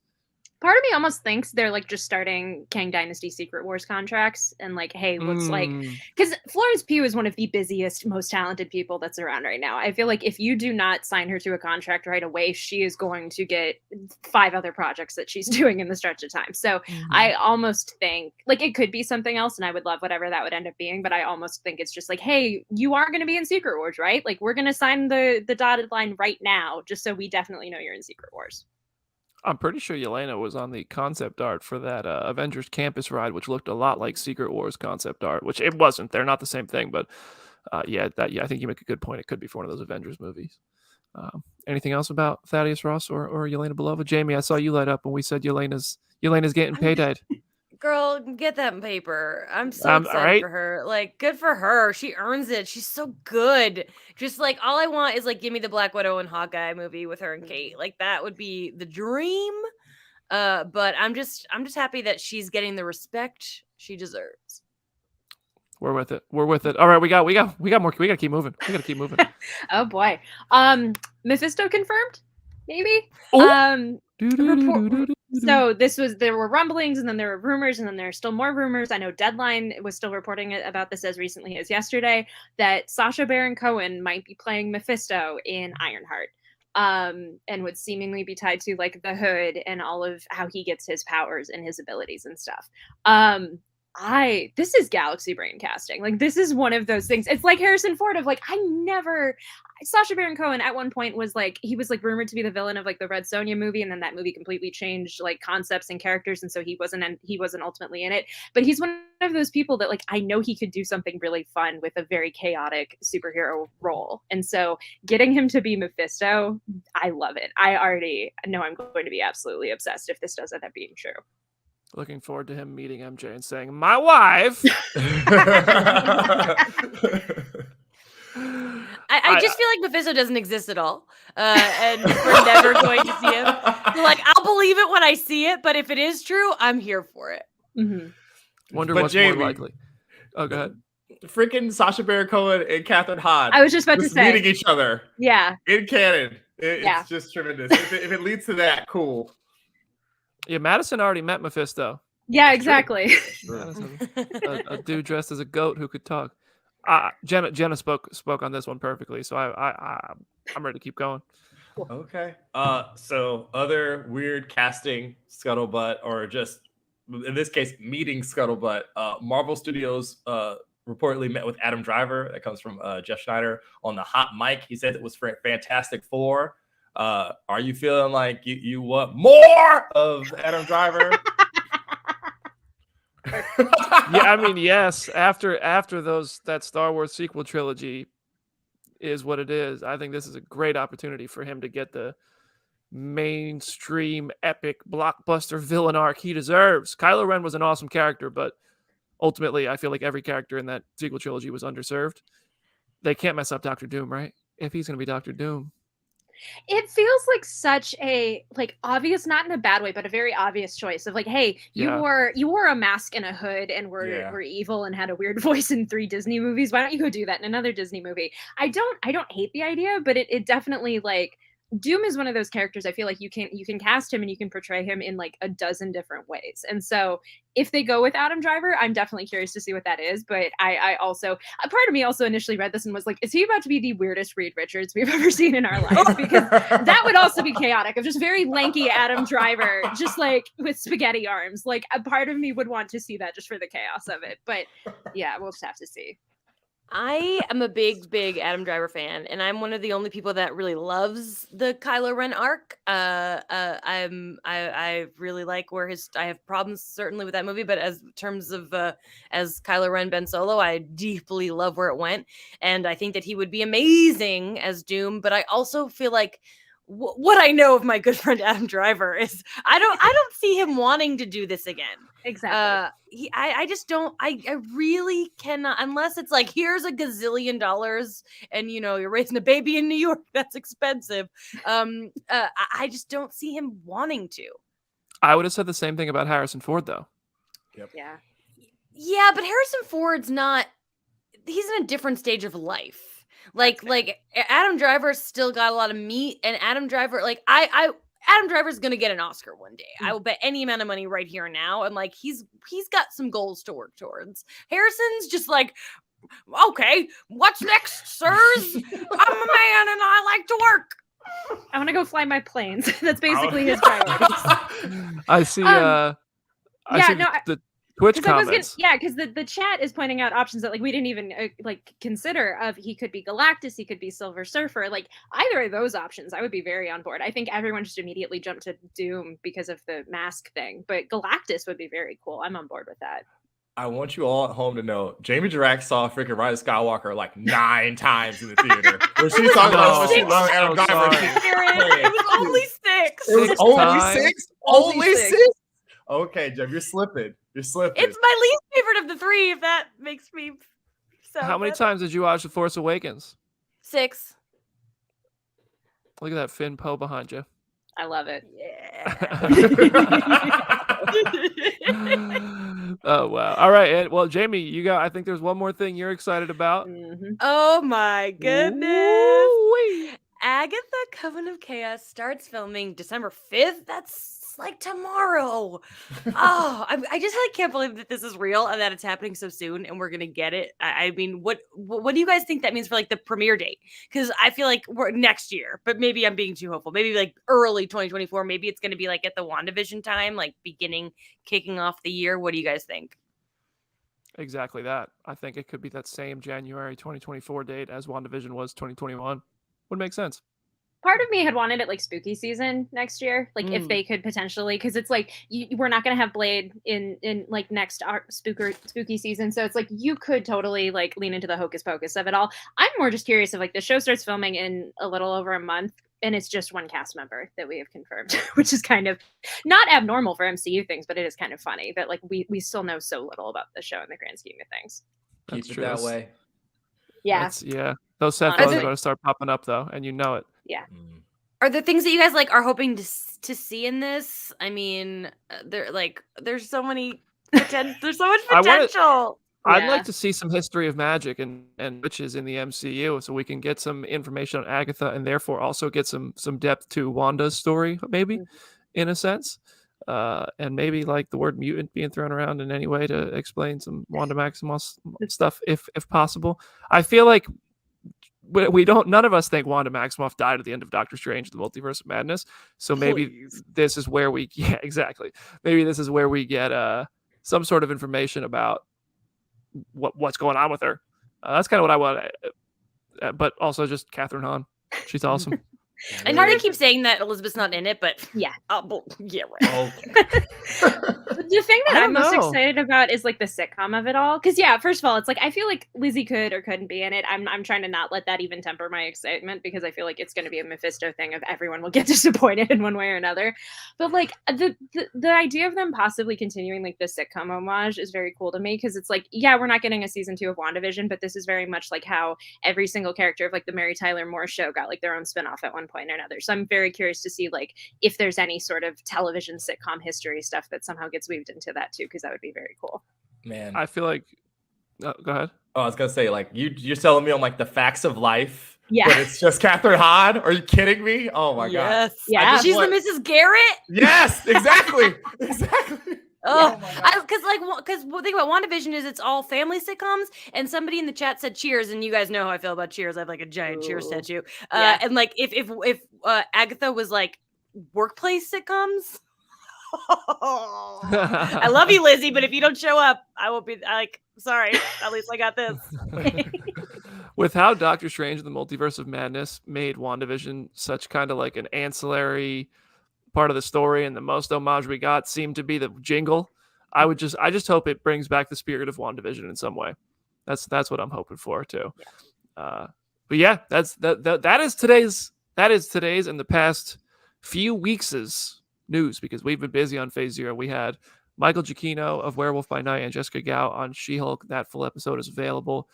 Speaker 3: Part of me almost thinks they're like just starting Kang Dynasty Secret Wars contracts and like, hey, what's like, because Florence Pugh is one of the busiest, most talented people that's around right now. I feel like if you do not sign her to a contract right away, she is going to get 5 other projects that she's doing in the stretch of time. So I almost think like it could be something else, and I would love whatever that would end up being. But I almost think it's just like, hey, you are going to be in Secret Wars, right? Like we're going to sign the dotted line right now, just so we definitely know you're in Secret Wars.
Speaker 1: I'm pretty sure Yelena was on the concept art for that Avengers campus ride, which looked a lot like Secret Wars concept art, which it wasn't. They're not the same thing, but I think you make a good point. It could be for one of those Avengers movies. Anything else about Thaddeus Ross or Yelena Belova? Jamie, I saw you light up when we said Yelena's getting payday.
Speaker 2: Girl, get that paper. I'm so excited for her. Like, good for her. She earns it. She's so good. Just like all I want is like give me the Black Widow and Hawkeye movie with her and Kate. Like that would be the dream. But I'm just happy that she's getting the respect she deserves.
Speaker 1: We're with it. All right, we got more. We gotta keep moving.
Speaker 3: Oh boy. Mephisto confirmed? Maybe. So there were rumblings, and then there were rumors, and then there are still more rumors. I know Deadline was still reporting about this as recently as yesterday, that Sacha Baron Cohen might be playing Mephisto in Ironheart. And would seemingly be tied to like the Hood and all of how he gets his powers and his abilities and stuff. This is galaxy brain casting. Like this is one of those things. It's like Harrison Ford of like, Sacha Baron Cohen at one point was like, he was like rumored to be the villain of like the Red Sonja movie. And then that movie completely changed like concepts and characters. And so he wasn't ultimately in it, but he's one of those people that like, I know he could do something really fun with a very chaotic superhero role. And so getting him to be Mephisto, I love it. I already know I'm going to be absolutely obsessed if this does end up being true.
Speaker 1: Looking forward to him meeting MJ and saying, "My wife."
Speaker 2: I just feel like Mephisto doesn't exist at all, and we're never going to see him. So, like, I'll believe it when I see it, but if it is true, I'm here for it.
Speaker 1: Wonder what's more likely. Oh, go ahead.
Speaker 4: Freaking Sacha Baron Cohen and Catherine Hahn.
Speaker 3: I was just about to say
Speaker 4: meeting each other.
Speaker 3: Yeah,
Speaker 4: in canon. It's just tremendous. If it leads to that, cool.
Speaker 1: Yeah, Madison already met Mephisto.
Speaker 3: Yeah, exactly.
Speaker 1: A dude dressed as a goat who could talk. Jenna spoke on this one perfectly, so I'm ready to keep going.
Speaker 4: Okay. So other weird casting scuttlebutt, or just in this case meeting scuttlebutt. Marvel Studios reportedly met with Adam Driver. That comes from Jeff Schneider on the hot mic. He said it was for Fantastic Four. Are you feeling like you want more of Adam Driver?
Speaker 1: Yeah, I mean, yes. After that Star Wars sequel trilogy is what it is. I think this is a great opportunity for him to get the mainstream epic blockbuster villain arc he deserves. Kylo Ren was an awesome character, but ultimately I feel like every character in that sequel trilogy was underserved. They can't mess up Doctor Doom, right? If he's going to be Doctor Doom.
Speaker 3: It feels like such a like obvious, not in a bad way, but a very obvious choice of like, hey, you wore a mask and a hood and were evil and had a weird voice in 3 Disney movies. Why don't you go do that in another Disney movie? I don't hate the idea, but it definitely like Doom is one of those characters I feel like you can cast him and you can portray him in like a dozen different ways. And so if they go with Adam Driver, I'm definitely curious to see what that is. But I also, a part of me also initially read this and was like, is he about to be the weirdest Reed Richards we've ever seen in our lives? Because that would also be chaotic of just very lanky Adam Driver, just like with spaghetti arms. Like a part of me would want to see that just for the chaos of it. But yeah, we'll just have to see.
Speaker 2: I am a big Adam Driver fan, and I'm one of the only people that really loves the Kylo Ren arc. I really like where I have problems certainly with that movie, but as terms of as Kylo Ren Ben Solo, I deeply love where it went, and I think that he would be amazing as Doom. But I also feel like what I know of my good friend Adam Driver is I don't see him wanting to do this again.
Speaker 3: Exactly.
Speaker 2: I just don't. I really cannot, unless it's like, here's $1 gazillion and you're raising a baby in New York. That's expensive. I just don't see him wanting to.
Speaker 1: I would have said the same thing about Harrison Ford, though.
Speaker 4: Yep.
Speaker 2: Yeah, but Harrison Ford's not. He's in a different stage of life. Like Adam Driver's still got a lot of meat, and Adam Driver, like I Adam Driver's gonna get an Oscar one day. I will bet any amount of money right here and now. And like he's got some goals to work towards. Harrison's just like, okay, what's next, sirs? I'm a man and I like to work.
Speaker 3: I want to go fly my planes. That's basically his priorities.
Speaker 1: I see. I see the Twitch comments.
Speaker 3: Because the chat is pointing out options that like we didn't even like consider. Of he could be Galactus, he could be Silver Surfer. Like either of those options, I would be very on board. I think everyone just immediately jumped to Doom because of the mask thing, but Galactus would be very cool. I'm on board with that.
Speaker 4: I want you all at home to know Jamie Dirac saw freaking Rise of Skywalker like 9 times in the theater. Where she talking about what she loved Adam Driver.
Speaker 2: It was only 6.
Speaker 4: It was only 6? Only 6?
Speaker 3: 6.
Speaker 4: Okay, Jeb, you're slipping. You're slipping.
Speaker 2: It's my least favorite of the 3, if that makes me sound
Speaker 1: How many
Speaker 2: better.
Speaker 1: times did you watch The Force Awakens?
Speaker 2: 6.
Speaker 1: Look at that Finn Poe behind you.
Speaker 3: I love it.
Speaker 1: Oh wow! All right, and, well, Jamie, I think there's one more thing you're excited about.
Speaker 3: Mm-hmm.
Speaker 2: Oh my goodness!
Speaker 1: Woo-wee.
Speaker 2: Agatha Coven of Chaos starts filming December 5th. That's like tomorrow. Oh, I just like can't believe that this is real and that it's happening so soon and we're gonna get it. I mean, what do you guys think that means for like the premiere date? Because I feel like we're next year, but maybe I'm being too hopeful. Maybe like early 2024. Maybe it's gonna be like at the WandaVision time, like kicking off the year. What do you guys think?
Speaker 1: Exactly that. I think it could be that same January 2024 date as WandaVision was 2021. Would make sense.
Speaker 3: Part of me had wanted it like spooky season next year, like if they could potentially, because it's like we're not going to have Blade in like next spooky season, so it's like you could totally like lean into the hocus pocus of it all. I'm more just curious if like the show starts filming in a little over a month and it's just one cast member that we have confirmed, which is kind of not abnormal for MCU things, but it is kind of funny that like we still know so little about the show in the grand scheme of things.
Speaker 4: Keep it that way.
Speaker 3: Yeah.
Speaker 1: Those set photos are going to start popping up though, and you know it.
Speaker 3: Yeah.
Speaker 2: Are there things that you guys like are hoping to see in this? I mean, there's so much potential.
Speaker 1: I'd like to see some history of magic and witches in the MCU, so we can get some information on Agatha and therefore also get some depth to Wanda's story, maybe in a sense, and maybe like the word mutant being thrown around in any way to explain some Wanda Maximoff stuff, if possible. I feel like none of us think Wanda Maximoff died at the end of Doctor Strange: The Multiverse of Madness. So maybe this is where we maybe this is where we get some sort of information about what's going on with her. That's kind of what I want, but also just Catherine Hahn. She's awesome.
Speaker 2: I know they keep saying that Elizabeth's not in it, but
Speaker 3: yeah,
Speaker 2: yeah, right.
Speaker 3: The thing that I'm most excited about is like the sitcom of it all. Because first of all, it's like I feel like Lizzie could or couldn't be in it. I'm trying to not let that even temper my excitement because I feel like it's going to be a Mephisto thing of everyone will get disappointed in one way or another. But like the idea of them possibly continuing like the sitcom homage is very cool to me because it's like we're not getting a season 2 of WandaVision, but this is very much like how every single character of like the Mary Tyler Moore show got like their own spinoff at one point or another. So I'm very curious to see like if there's any sort of television sitcom history stuff that somehow gets weaved into that too, because that would be very cool.
Speaker 4: Man,
Speaker 1: I feel like go ahead.
Speaker 4: Oh, I was gonna say, like you're telling me on like the facts of life.
Speaker 3: Yeah.
Speaker 4: But it's just Catherine Hahn. Are you kidding me? Oh my god.
Speaker 3: Yeah.
Speaker 2: She's the Mrs. Garrett.
Speaker 4: Yes, exactly. Exactly.
Speaker 2: Oh, because think about WandaVision is it's all family sitcoms, and somebody in the chat said Cheers, and you guys know how I feel about Cheers. I have like a giant Cheers tattoo. And like if Agatha was like workplace sitcoms, I love you, Lizzie, but if you don't show up, I will be like sorry. At least I got this.
Speaker 1: With how Doctor Strange and the Multiverse of Madness made WandaVision such kind of like an ancillary part of the story, and the most homage we got seemed to be the jingle. I just hope it brings back the spirit of WandaVision in some way. That's what I'm hoping for too. But yeah, that is today's and the past few weeks' news, because we've been busy on Phase Zero. We had Michael Giacchino of Werewolf by Night and Jessica Gao on She-Hulk. That full episode is available.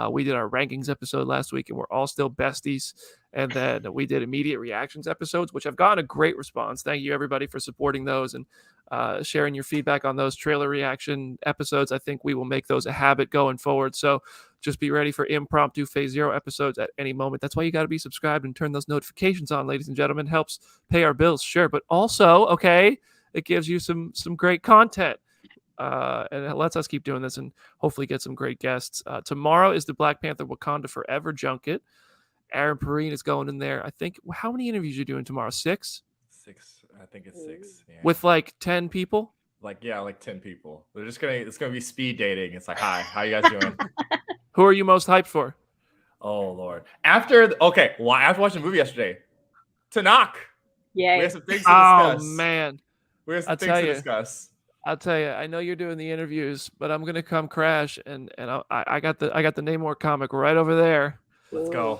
Speaker 1: We did our rankings episode last week, and we're all still besties. And then we did immediate reactions episodes, which have gotten a great response. Thank you, everybody, for supporting those and sharing your feedback on those trailer reaction episodes. I think we will make those a habit going forward. So just be ready for impromptu Phase Zero episodes at any moment. That's why you got to be subscribed and turn those notifications on, ladies and gentlemen. Helps pay our bills, sure, but also, okay, it gives you some great content. And it lets us keep doing this and hopefully get some great guests. Tomorrow is the Black Panther Wakanda Forever junket. Aaron Perrine is going in there. I think, how many interviews are you doing tomorrow? 6?
Speaker 4: 6. I think it's 6. Yeah.
Speaker 1: With like 10 people?
Speaker 4: Like 10 people. It's gonna be speed dating. It's like, hi, how you guys doing?
Speaker 1: Who are you most hyped for?
Speaker 4: Oh Lord. After watching the movie yesterday, Tanakh.
Speaker 3: Yay.
Speaker 4: We have some things to discuss.
Speaker 1: Oh man.
Speaker 4: We have some things to discuss.
Speaker 1: I'll tell you, I know you're doing the interviews, but I'm gonna come crash and I got the Namor comic right over there.
Speaker 4: Let's go.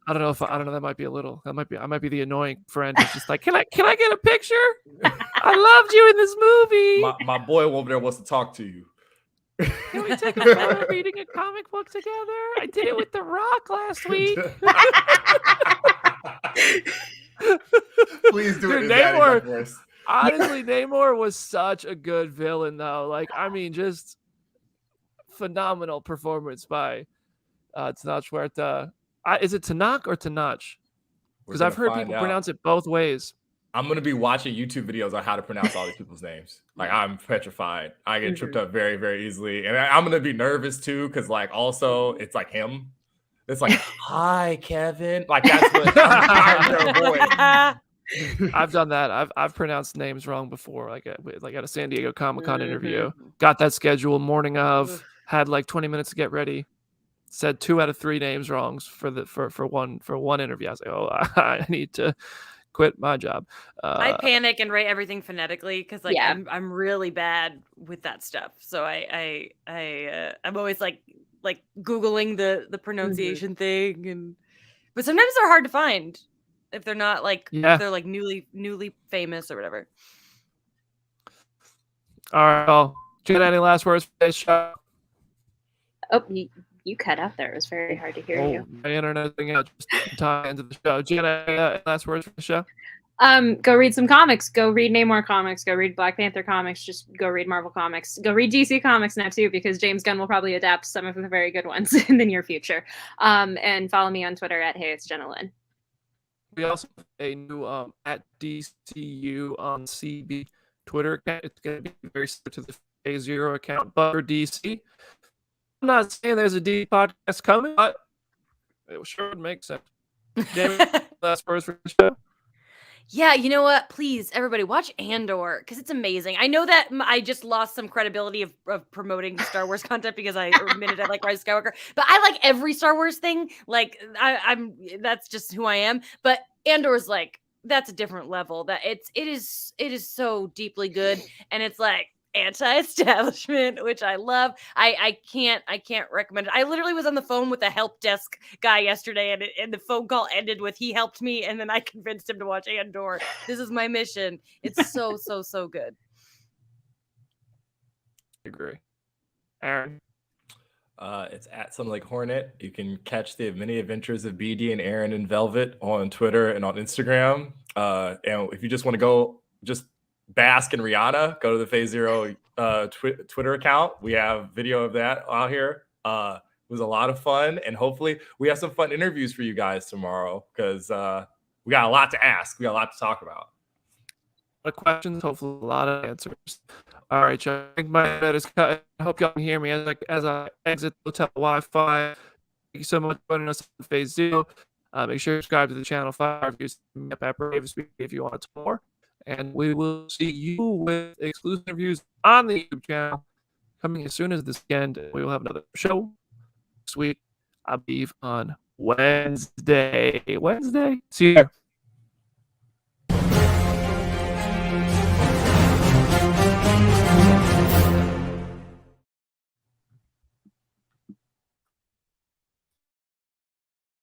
Speaker 1: I don't know. That might be a little. I might be the annoying friend who's just like, can I get a picture? I loved you in this movie.
Speaker 4: My boy over there wants to talk to you.
Speaker 1: Can we take a photo reading a comic book together? I did it with The Rock last week.
Speaker 4: Please do it.
Speaker 1: Dude, Namor. Honestly, Namor was such a good villain, though. Like, I mean, just phenomenal performance by Tanakh Huerta. Is it Tanakh or Tanakh? Because I've heard people pronounce it both ways.
Speaker 4: I'm going to be watching YouTube videos on how to pronounce all these people's names. Like, I'm petrified. I get tripped up very, very easily. And I'm going to be nervous, too, because, like, also, it's like him. It's like, hi, Kevin. Like, that's what I'm voice.
Speaker 1: I've done that. I've pronounced names wrong before, like at a San Diego Comic-Con interview. Got that schedule morning of, had like 20 minutes to get ready. Said 2 out of 3 names wrong for one interview. I was like, oh, I need to quit my job.
Speaker 2: I panic and write everything phonetically because I'm really bad with that stuff. So I'm always like Googling the pronunciation thing, but sometimes they're hard to find if they're not like if they're like newly famous or whatever.
Speaker 1: All right, well, Jenna, any last words for today's show?
Speaker 3: Oh, you cut out there. It was very hard to hear you.
Speaker 1: My internet's thing out just in time into the show. Jenna, any last words for the show?
Speaker 3: Go read some comics. Go read Namor comics. Go read Black Panther comics. Just go read Marvel comics. Go read DC comics now too, because James Gunn will probably adapt some of the very good ones in the near future. And follow me on Twitter at @HeyIt'sJennaLynn.
Speaker 1: We also have a new @DCU on CB Twitter account. It's going to be very similar to the Phase Zero account, but for DC. I'm not saying there's a D podcast coming, but it sure would make sense. Jamie, last words for the show?
Speaker 2: Yeah, you know what? Please, everybody, watch Andor because it's amazing. I know that I just lost some credibility of promoting Star Wars content because I admitted I like Rise of Skywalker, but I like every Star Wars thing. Like I'm that's just who I am. But Andor's like that's a different level. That it is so deeply good, and it's like anti-establishment, which I love. I can't recommend it. I literally was on the phone with a help desk guy yesterday, and the phone call ended with he helped me, and then I convinced him to watch Andor. This is my mission. It's so good.
Speaker 1: I agree. Aaron?
Speaker 4: It's at Sun Lake Hornet. You can catch the many adventures of BD and Aaron and Velvet on Twitter and on Instagram. And if you just want to go just bask in Rihanna, go to the Phase Zero Twitter account. We have video of that out here. It was a lot of fun, and hopefully we have some fun interviews for you guys tomorrow because we got a lot to ask. We got a lot to talk about.
Speaker 1: A lot of questions, hopefully a lot of answers. All right, Chuck. I think my bed is cut. I hope y'all can hear me as I exit the hotel Wi-Fi. Thank you so much for joining us on Phase Zero. Make sure you subscribe to the channel. 5 reviews if you want more. And we will see you with exclusive interviews on the YouTube channel coming as soon as this weekend. We will have another show next week, I believe, on Wednesday. See you there.